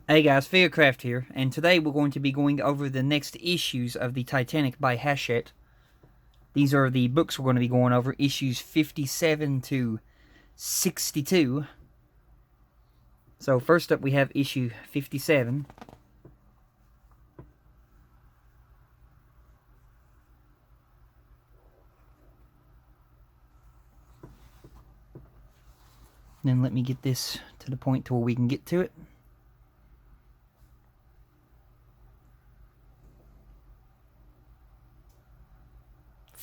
Hey guys, Fearcraft here, and today we're going to be going over the next issues of the Titanic by Hachette. These are the books we're going to be going over, issues 57 to 62. So first up we have issue 57. Then let me get this to the point to where we can get to it.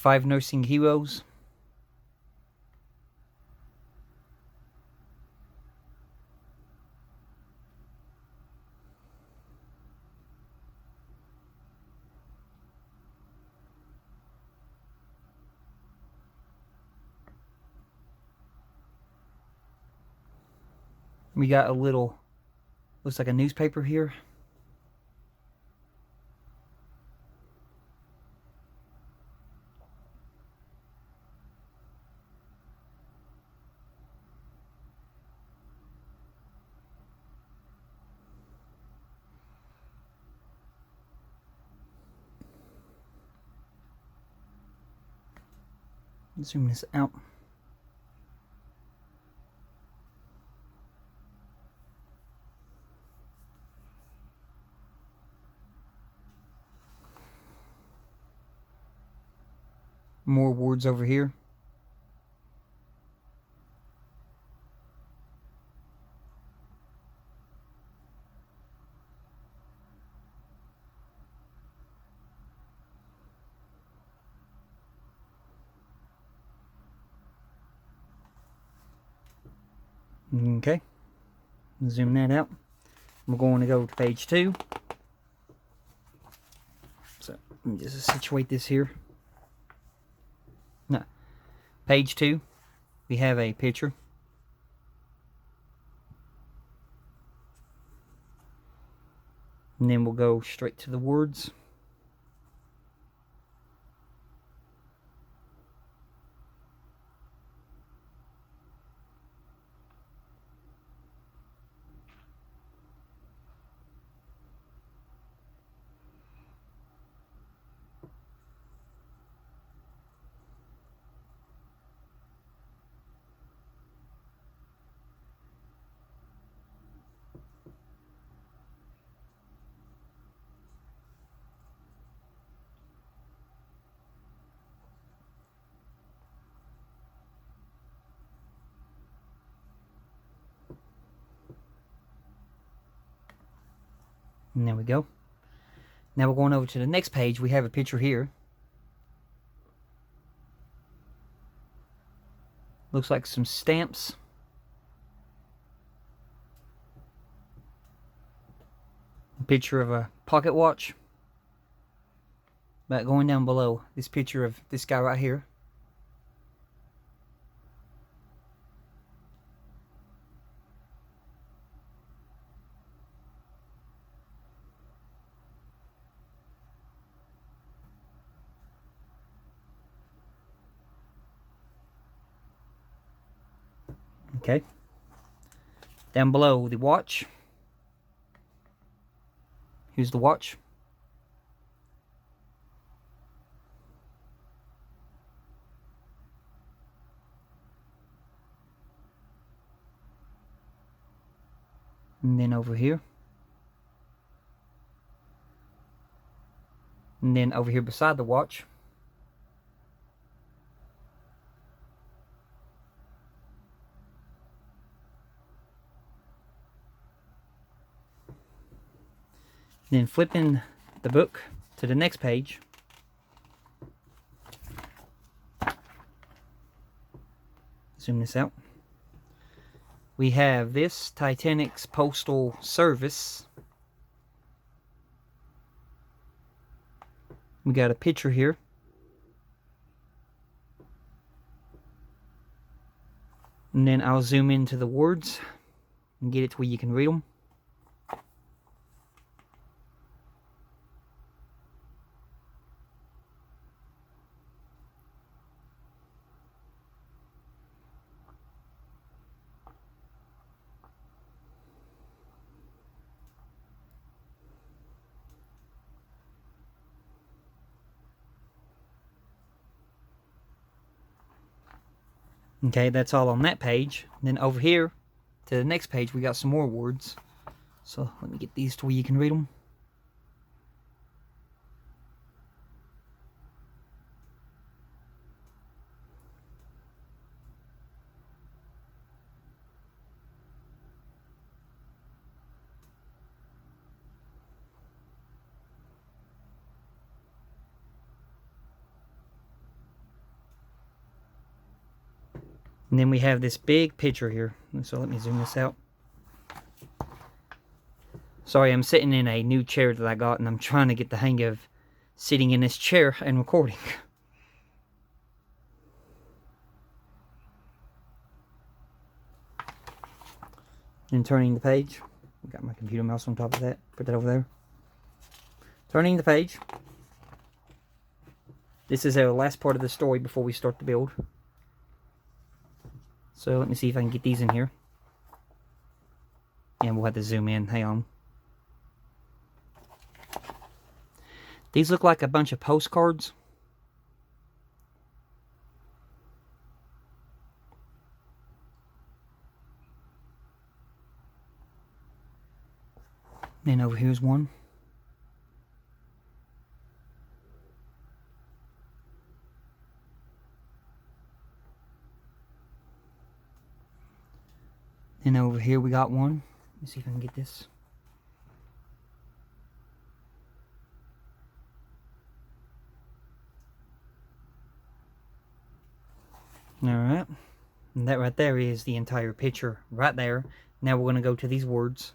Five Nursing Heroes. We got a little, looks like a newspaper here. Zoom this out. More words over here. Okay, zoom that out. We're going to go to page 2. So let me just situate this here. No, page 2. We have a picture. And then we'll go straight to the words. And there we go. Now we're going over to the next page. We have a picture here. Looks like some stamps. A picture of a pocket watch. But going down below, this picture of this guy right here. Okay. Down below, the watch. Here's the watch. And then over here. And then over here beside the watch. Then flipping the book to the next page. Zoom this out. We have this Titanic's Postal Service. We got a picture here. And then I'll zoom into the words and get it to where you can read them. Okay, that's all on that page. And then over here to the next page, we got some more words. So let me get these to where you can read them. And then we have this big picture here. So let me zoom this out. Sorry, I'm sitting in a new chair that I got, and I'm trying to get the hang of sitting in this chair and recording. And turning the page. Got my computer mouse on top of that. Put that over there. Turning the page. This is our last part of the story before we start the build. So let me see if I can get these in here. And we'll have to zoom in. Hang on. These look like a bunch of postcards. And over here's one. And over here we got one. Let's see if I can get this. Alright. And that right there is the entire picture right there. Now we're going to go to these words.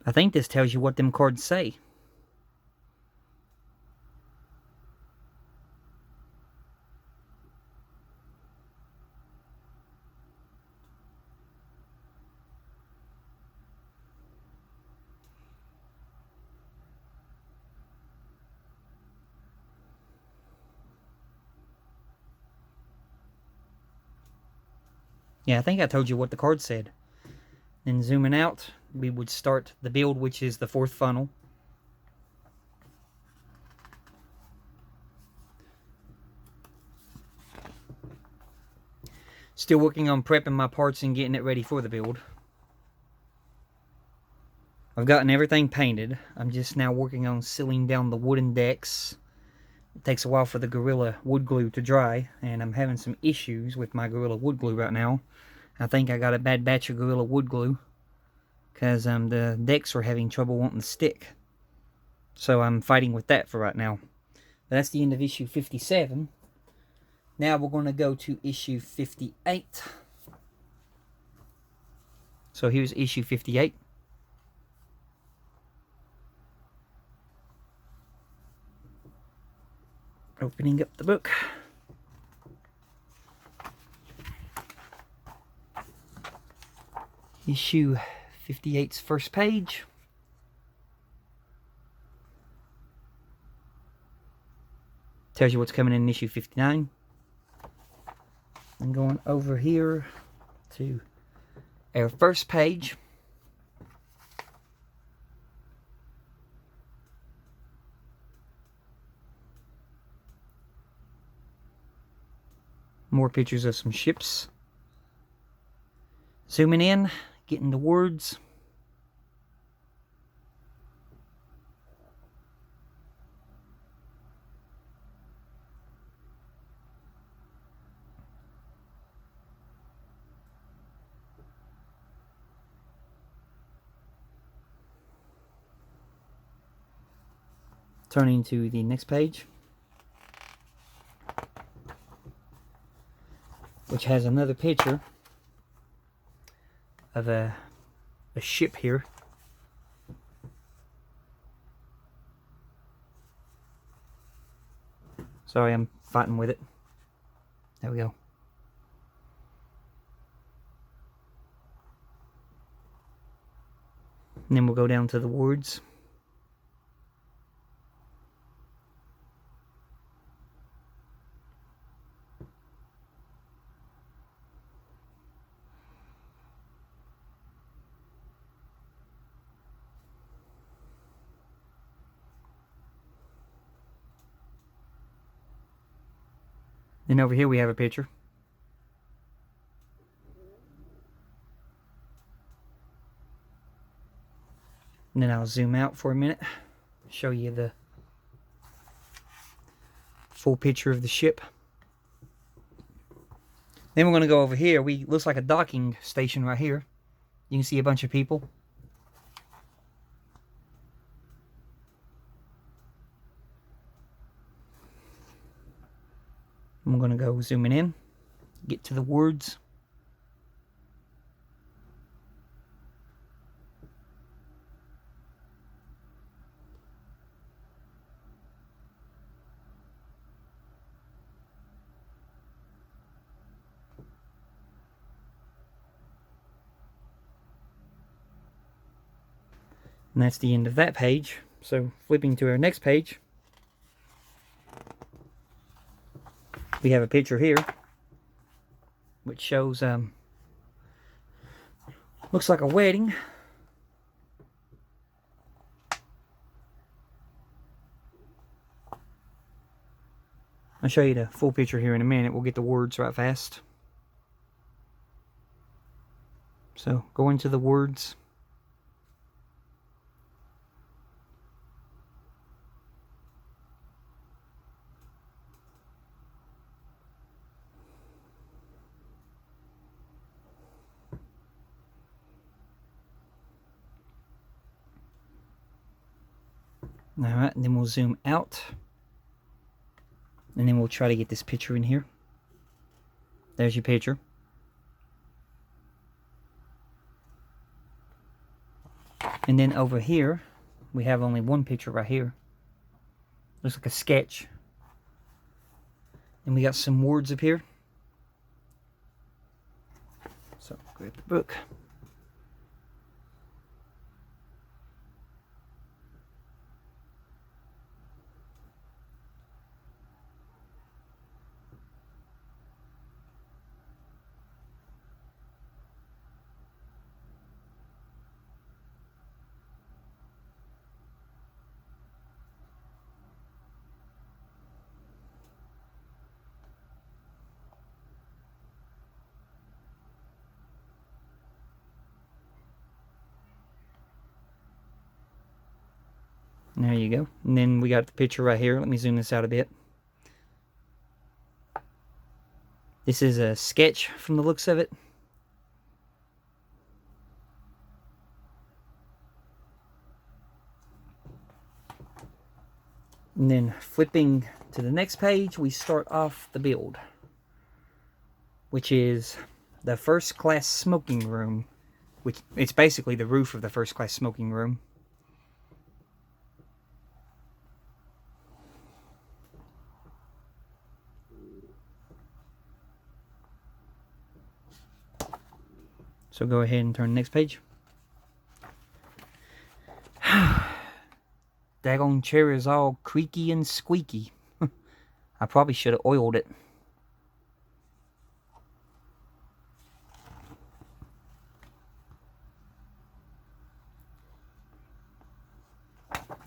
I think this tells you what them cards say. Yeah, I think I told you what the card said. Then zooming out, we would start the build, which is the fourth funnel. Still working on prepping my parts and getting it ready for the build. I've gotten everything painted. I'm just now working on sealing down the wooden decks. It takes a while for the Gorilla wood glue to dry, and I'm having some issues with my Gorilla wood glue right now. I think I got a bad batch of Gorilla wood glue, because the decks are having trouble wanting to stick. So I'm fighting with that for right now. But that's the end of issue 57. Now we're going to go to issue 58. So here's issue 58. Opening up the book. Issue 58's first page. Tells you what's coming in issue 59. I'm going over here to our first page. More pictures of some ships. Zooming in, getting the words. Turning to the next page, which has another picture of a ship here. Sorry, I'm fighting with it. There we go. And then we'll go down to the words. Then over here we have a picture. And then I'll zoom out for a minute, show you the full picture of the ship. Then we're going to go over here. Looks like a docking station right here. You can see a bunch of people. I'm going to go zooming in, get to the words. And that's the end of that page. So flipping to our next page, we have a picture here which shows looks like a wedding. I'll show you the full picture here in a minute. We'll get the words right fast. So go into the words. Alright, and then we'll zoom out. And then we'll try to get this picture in here. There's your picture. And then over here, we have only one picture right here. Looks like a sketch. And we got some words up here. So, grab the book. There you go. And then we got the picture right here. Let me zoom this out a bit. This is a sketch from the looks of it. And then flipping to the next page, we start off the build, which is the first class smoking room, which it's basically the roof of the first class smoking room. So go ahead and turn the next page. Daggone chair is all creaky and squeaky. I probably should have oiled it.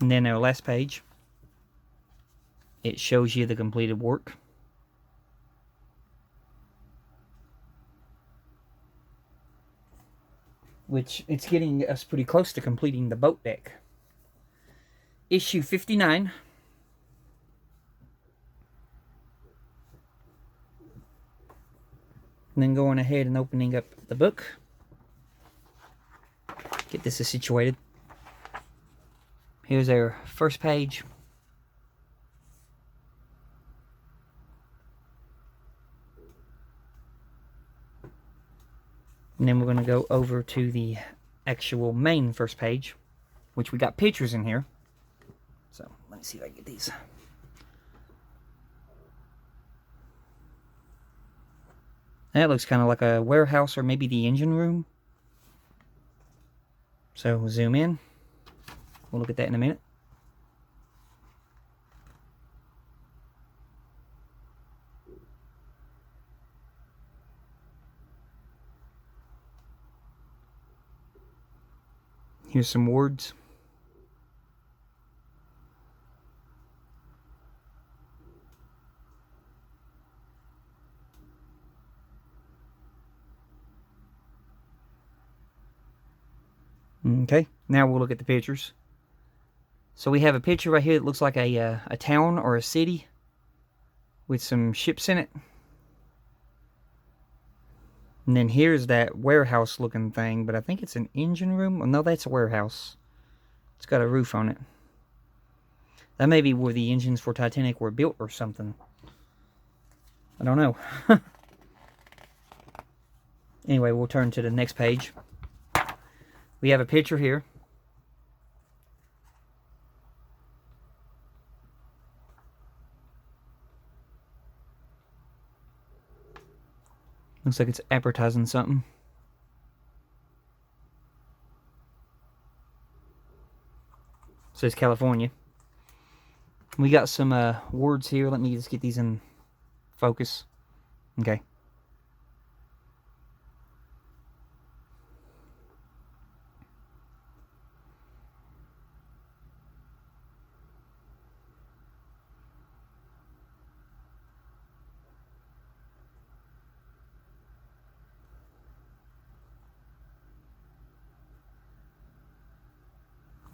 And then our last page, it shows you the completed work. Which it's getting us pretty close to completing the boat deck. Issue 59. And then going ahead and opening up the book. Get this situated. Here's our first page. And then we're going to go over to the actual main first page, which we got pictures in here. So let me see if I can get these. That looks kind of like a warehouse or maybe the engine room. So we'll zoom in. We'll look at that in a minute. Here's some words. Okay, now we'll look at the pictures. So we have a picture right here that looks like a town or a city with some ships in it. And then here's that warehouse looking thing, but I think it's an engine room. Well, no, that's a warehouse. It's got a roof on it. That may be where the engines for Titanic were built or something. I don't know. Anyway, we'll turn to the next page. We have a picture here. Looks like it's advertising something. It says California. We got some words here. Let me just get these in focus. Okay.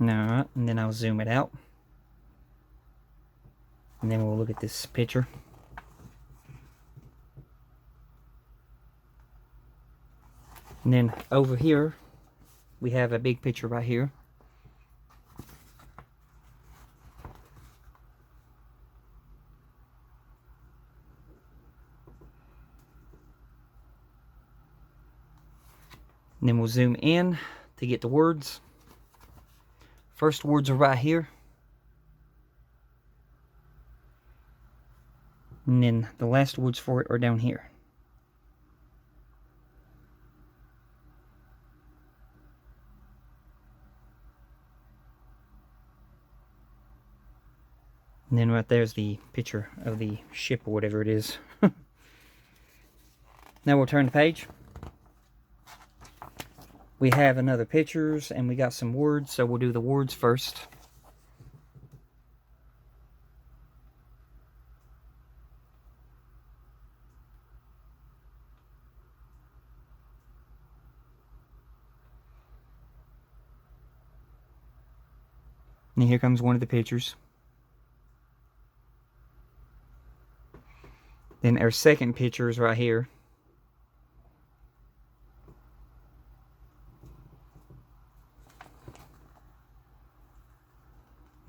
Alright, and then I'll zoom it out. And then we'll look at this picture. And then over here, we have a big picture right here. And then we'll zoom in to get the words. First words are right here. And then the last words for it are down here. And then right there's the picture of the ship or whatever it is. Now we'll turn the page. We have another pictures and we got some words, so we'll do the words first. And here comes one of the pictures. Then our second picture is right here.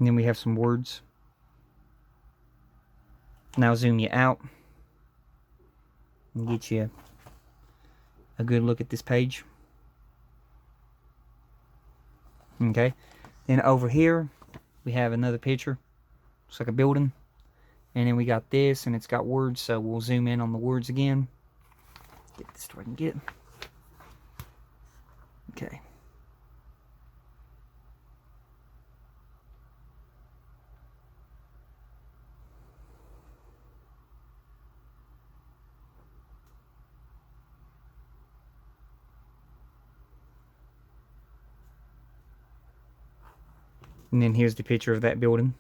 And then we have some words. Now zoom you out and get you a good look at this page. Okay. Then over here we have another picture. Looks like a building. And then we got this and it's got words, so we'll zoom in on the words again. Get this to where I can get. Okay. And then here's the picture of that building.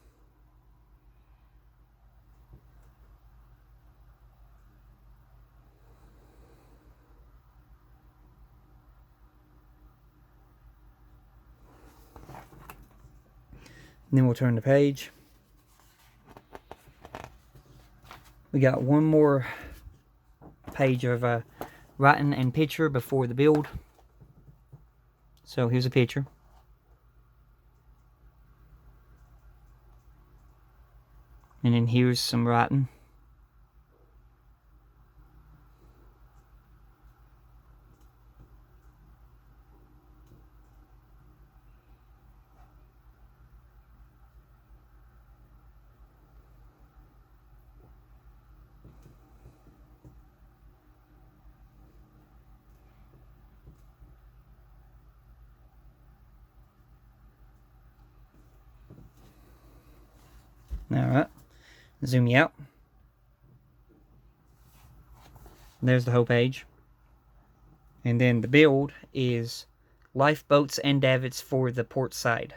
And then we'll turn the page. We got one more page of writing and picture before the build. So here's a picture. And then here's some writing. Alright, zoom you out. There's the whole page. And then the build is lifeboats and davits for the port side.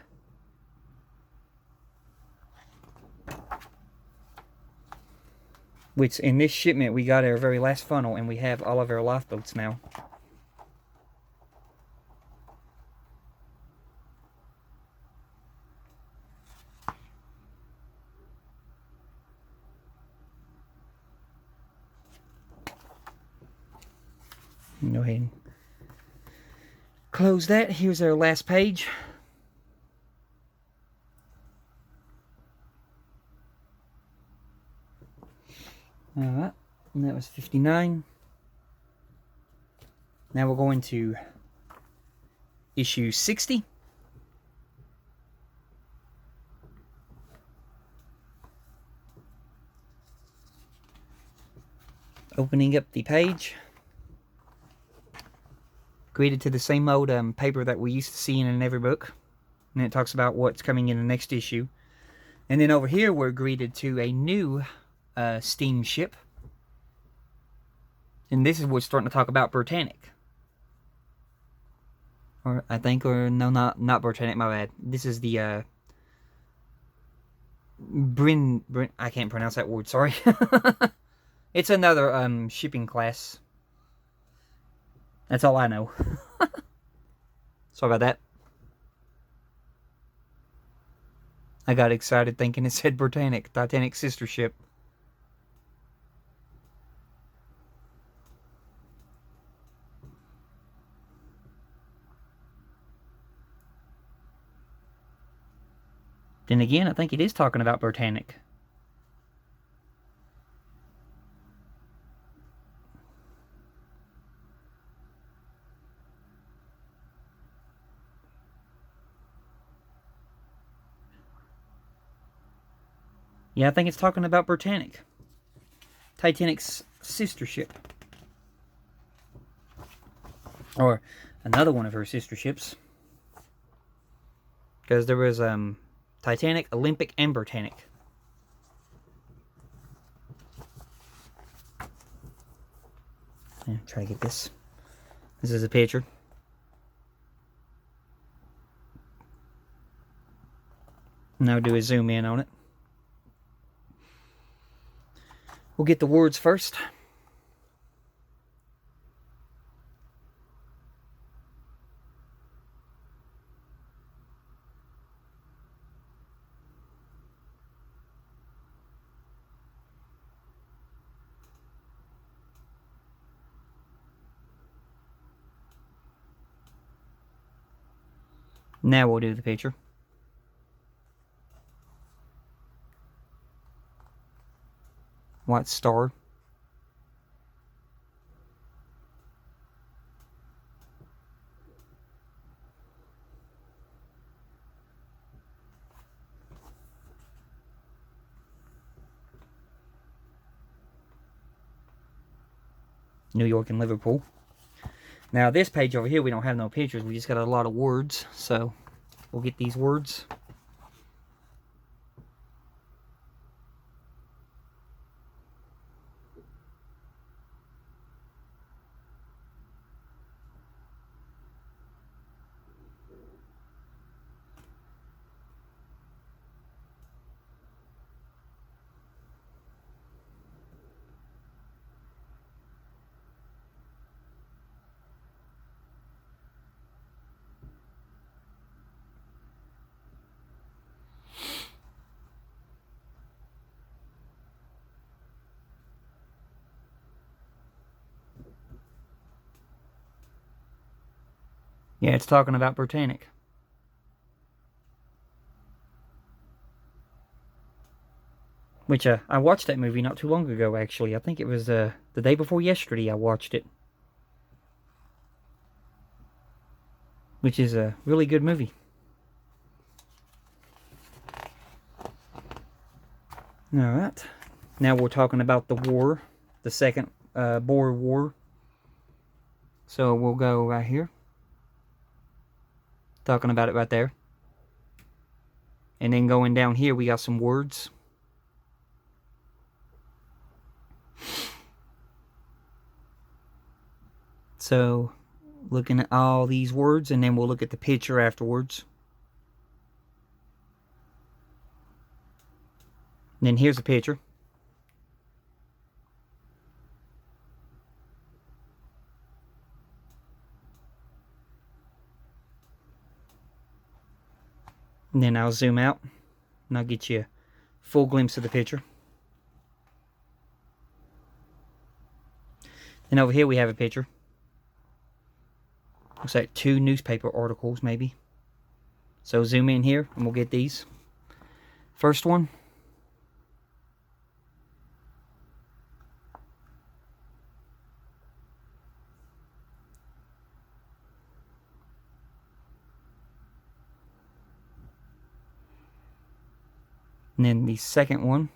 Which in this shipment we got our very last funnel and we have all of our lifeboats now. Go ahead and close that. Here's our last page. Alright, and that was 59. Now we're going to issue 60. Opening up the page. Greeted to the same old paper that we used to see in every book. And it talks about what's coming in the next issue. And then over here we're greeted to a new steamship. And this is what's starting to talk about Britannic. Or I think, or no, not Britannic, my bad. This is the I can't pronounce that word, sorry. It's another shipping class. That's all I know. Sorry about that. I got excited thinking it said Britannic, Titanic sister ship. Then again, I think it is talking about Britannic. Yeah, I think it's talking about Britannic. Titanic's sister ship. Or another one of her sister ships. Because there was Titanic, Olympic, and Britannic. Yeah, try to get this. This is a picture. Now do a zoom in on it. We'll get the words first. Now we'll do the picture. White star. New York and Liverpool. Now this page over here, we don't have no pictures. We just got a lot of words. So we'll get these words. Yeah, it's talking about Britannic. Which, I watched that movie not too long ago, actually. I think it was the day before yesterday I watched it. Which is a really good movie. Alright. Now we're talking about the war. The second Boer War. So we'll go right here. Talking about it right there. And then going down here, we got some words. So, looking at all these words, and then we'll look at the picture afterwards. And then here's a picture. And then I'll zoom out, and I'll get you a full glimpse of the picture. And over here we have a picture. Looks like 2 newspaper articles, maybe. So zoom in here, and we'll get these. First one. And then the second one.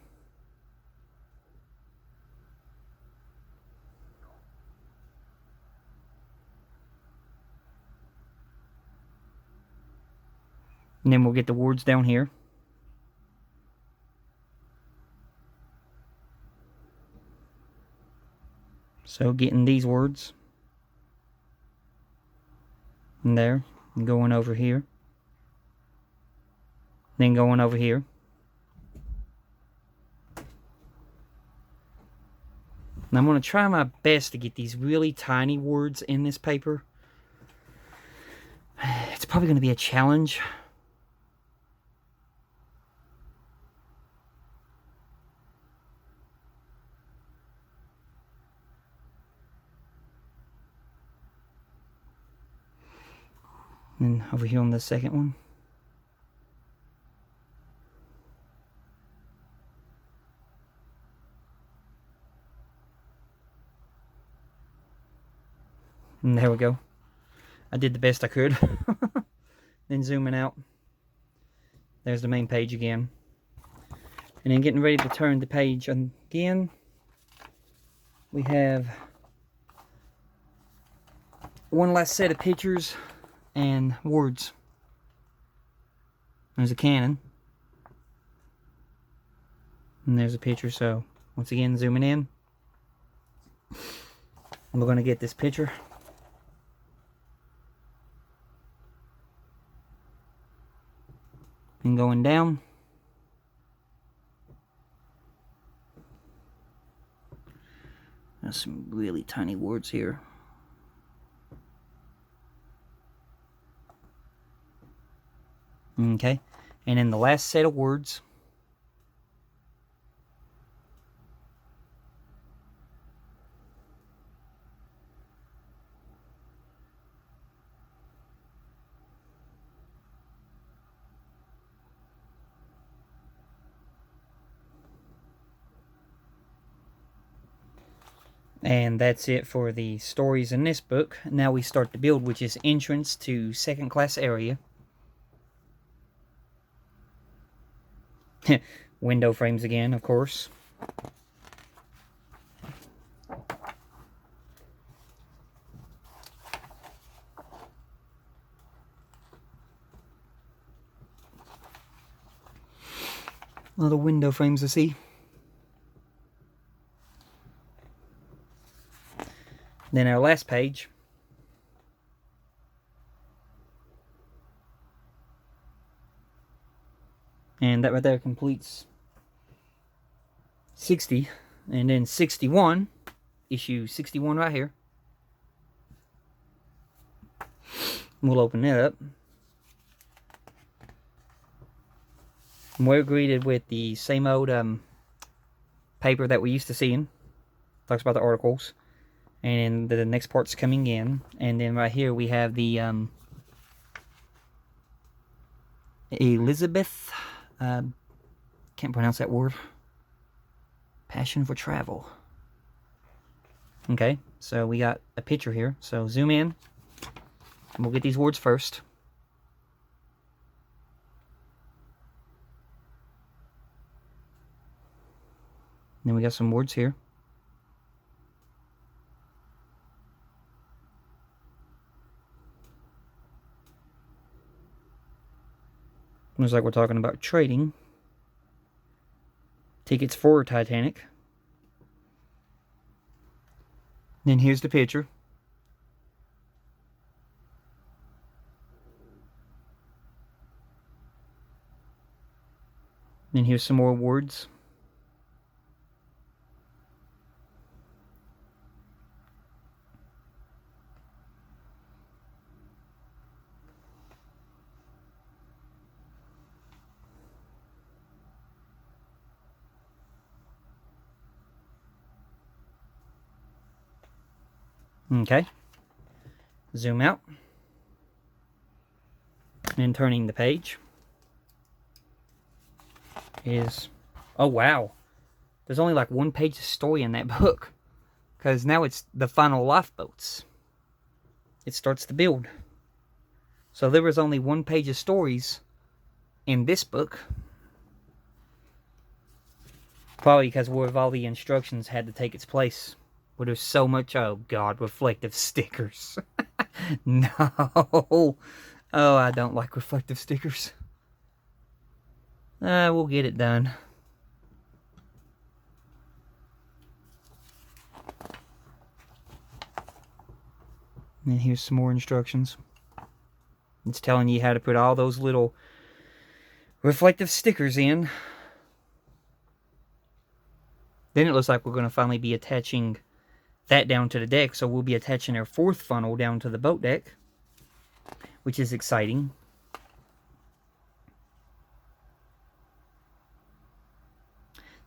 And then we'll get the words down here. So getting these words. And there. And going over here. Then going over here. And I'm going to try my best to get these really tiny words in this paper. It's probably going to be a challenge. And over here on the second one. And there we go. I did the best I could. Then zooming out. There's the main page again. And then getting ready to turn the page again. We have one last set of pictures and words. There's a cannon. And there's a picture. So once again, zooming in. And we're going to get this picture. And going down. There's some really tiny words here. Okay, and then the last set of words. And that's it for the stories in this book. Now we start to build, which is entrance to second class area. Window frames again, of course. A lot of window frames to see. Then our last page. And that right there completes 60. And then 61, issue 61 right here. We'll open that up. And we're greeted with the same old paper that we used to seeing. Talks about the articles. And the next part's coming in. And then right here we have the Elizabeth, can't pronounce that word. Passion for travel. Okay, so we got a picture here. So zoom in. And we'll get these words first. Then we got some words here. Looks like we're talking about trading. Tickets for Titanic. Then here's the picture. Then here's some more words. Okay. Zoom out. And then turning the page is, oh wow, there's only like 1 page of story in that book, because now it's the final lifeboats. It starts to build. So there was only 1 page of stories in this book. Probably because where all the instructions had to take its place. Where there's so much, oh god, reflective stickers. No. Oh, I don't like reflective stickers. We'll get it done. And here's some more instructions. It's telling you how to put all those little reflective stickers in. Then it looks like we're going to finally be attaching that down to the deck. So we'll be attaching our 4th funnel down to the boat deck, which is exciting.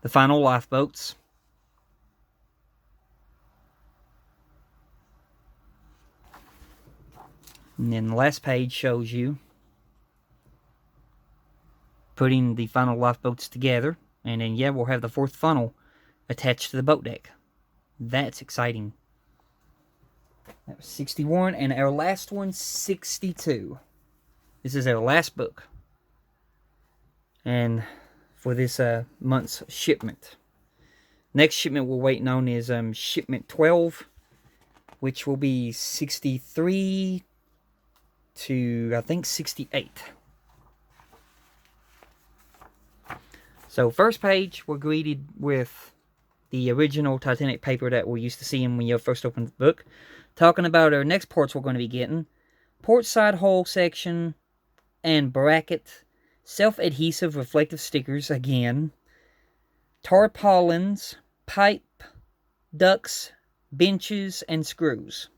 The final lifeboats. And then the last page shows you putting the final lifeboats together. And then, yeah, we'll have the 4th funnel attached to the boat deck. That's exciting. That was 61, and our last one, 62. This is our last book. And for this month's shipment. Next shipment we're waiting on is shipment 12, which will be 63 to, I think, 68. So first page, we're greeted with the original Titanic paper that we're used to seeing when you first open the book. Talking about our next ports we're going to be getting. Port side hull section and bracket. Self-adhesive reflective stickers again. Tarpaulins, pipe, ducts, benches, and screws.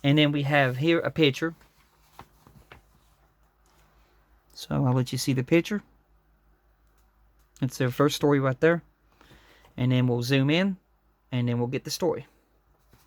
And then we have here a picture. So I'll let you see the picture. It's their first story right there. And then we'll zoom in, and then we'll get the story.